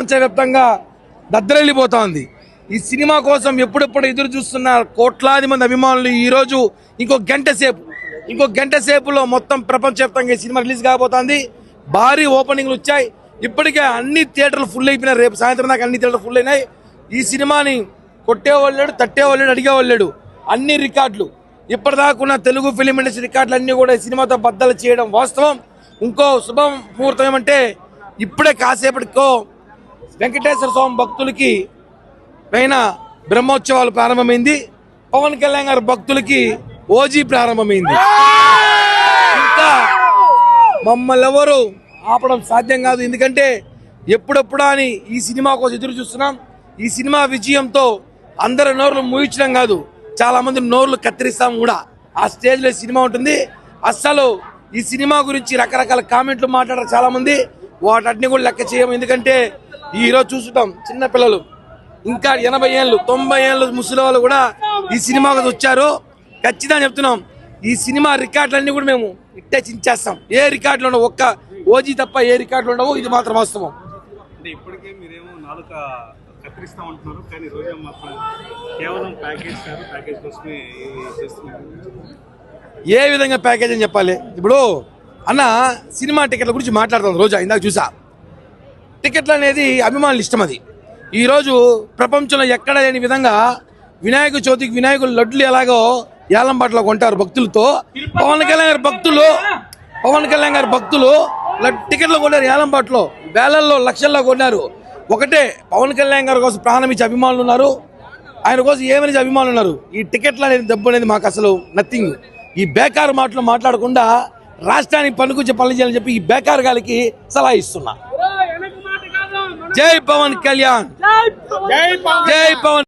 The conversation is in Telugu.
ప్రపంచవ్యాప్తంగా దద్దరెళ్ళిపోతోంది. ఈ సినిమా కోసం ఎప్పుడెప్పుడు ఎదురు చూస్తున్న కోట్లాది మంది అభిమానులు ఈరోజు ఇంకో గంట సేపులో మొత్తం ప్రపంచవ్యాప్తంగా ఈ సినిమా రిలీజ్ కాబోతోంది. భారీ ఓపెనింగ్లు వచ్చాయి. ఇప్పటికే అన్ని థియేటర్లు ఫుల్ అయిపోయినాయి. రేపు సాయంత్రం దాకా అన్ని థియేటర్లు ఫుల్ అయినాయి. ఈ సినిమాని కొట్టేవాళ్ళాడు, తట్టేవాళ్ళాడు, అడిగేవాళ్ళాడు. అన్ని రికార్డులు ఇప్పటిదాకా ఉన్న తెలుగు ఫిలిం ఇండస్ట్రీ రికార్డులు అన్నీ కూడా ఈ సినిమాతో బద్దలు చేయడం వాస్తవం. ఇంకో శుభముహూర్తం ఏమంటే ఇప్పుడే కాసేపటికో వెంకటేశ్వర స్వామి భక్తులకి పైన బ్రహ్మోత్సవాలు ప్రారంభమైంది. పవన్ కళ్యాణ్ గారి భక్తులకి ఓజీ ప్రారంభమైంది. ఇంకా మమ్మల్ని ఎవరు ఆపడం సాధ్యం కాదు. ఎందుకంటే ఎప్పుడెప్పుడా అని ఈ సినిమా కోసం ఎదురు చూస్తున్నాం. ఈ సినిమా విజయంతో అందరి నోర్లు మూయించడం కాదు, చాలా మంది నోర్లు కత్తిరిస్తాం కూడా. ఆ స్టేజ్లో సినిమా ఉంటుంది. అస్సలు ఈ సినిమా గురించి రకరకాల కామెంట్లు మాట్లాడారు చాలా మంది. వాటిని కూడా లెక్క చేయము. ఎందుకంటే ఈరోజు చూసుకుంటాం చిన్న పిల్లలు ఇంకా 80 ఏళ్ళు 90 ఏళ్ళు ముసలి వాళ్ళు కూడా ఈ సినిమా వచ్చారు. ఖచ్చితంగా చెప్తున్నాం, ఈ సినిమా రికార్డులన్నీ కూడా మేము ఇట్టే చించేస్తాం. ఏ రికార్డులు ఉండవు, ఒక్క ఓజీ తప్ప ఏ రికార్డులు ఉండవు. ఇది మాత్రం వాస్తవం. అంటే ఇప్పటికే మీరేమో నాలుక కత్తిరిస్తా ఉంటున్నారు, కానీ రోజా మాత్రం కేవలం ప్యాకేజ్ కోసమే చేస్తున్నారు. ఏ విధంగా ప్యాకేజ్ అని చెప్పాలి? ఇప్పుడు అన్న సినిమా టికెట్ల గురించి మాట్లాడుతాం. రోజా ఇందాక చూసా, టికెట్లు అనేది అభిమానులు ఇష్టం. అది ఈరోజు ప్రపంచంలో ఎక్కడ లేని విధంగా వినాయక చవితికి వినాయకులు లడ్లు ఎలాగో ఏలంపాట్లో కొంటారు భక్తులతో, పవన్ కళ్యాణ్ గారి భక్తులు టికెట్లు కొన్నారు. ఏలంపాట్లో వేలల్లో లక్షల్లో కొన్నారు. ఒకటే, పవన్ కళ్యాణ్ గారి కోసం ప్రాణం ఇచ్చే అభిమానులు ఉన్నారు, ఆయన కోసం ఏమని అభిమానులు ఉన్నారు. ఈ టికెట్లు అనేది దెబ్బ అనేది మాకు అసలు నథింగ్. ఈ బేకారు మాటలు మాట్లాడకుండా రాష్ట్రానికి పనికొచ్చే పనులు చేయాలని చెప్పి ఈ బేకారు గాలికి సలహా ఇస్తున్నా. జై పవన్ కళ్యాణ్, జై పవన్.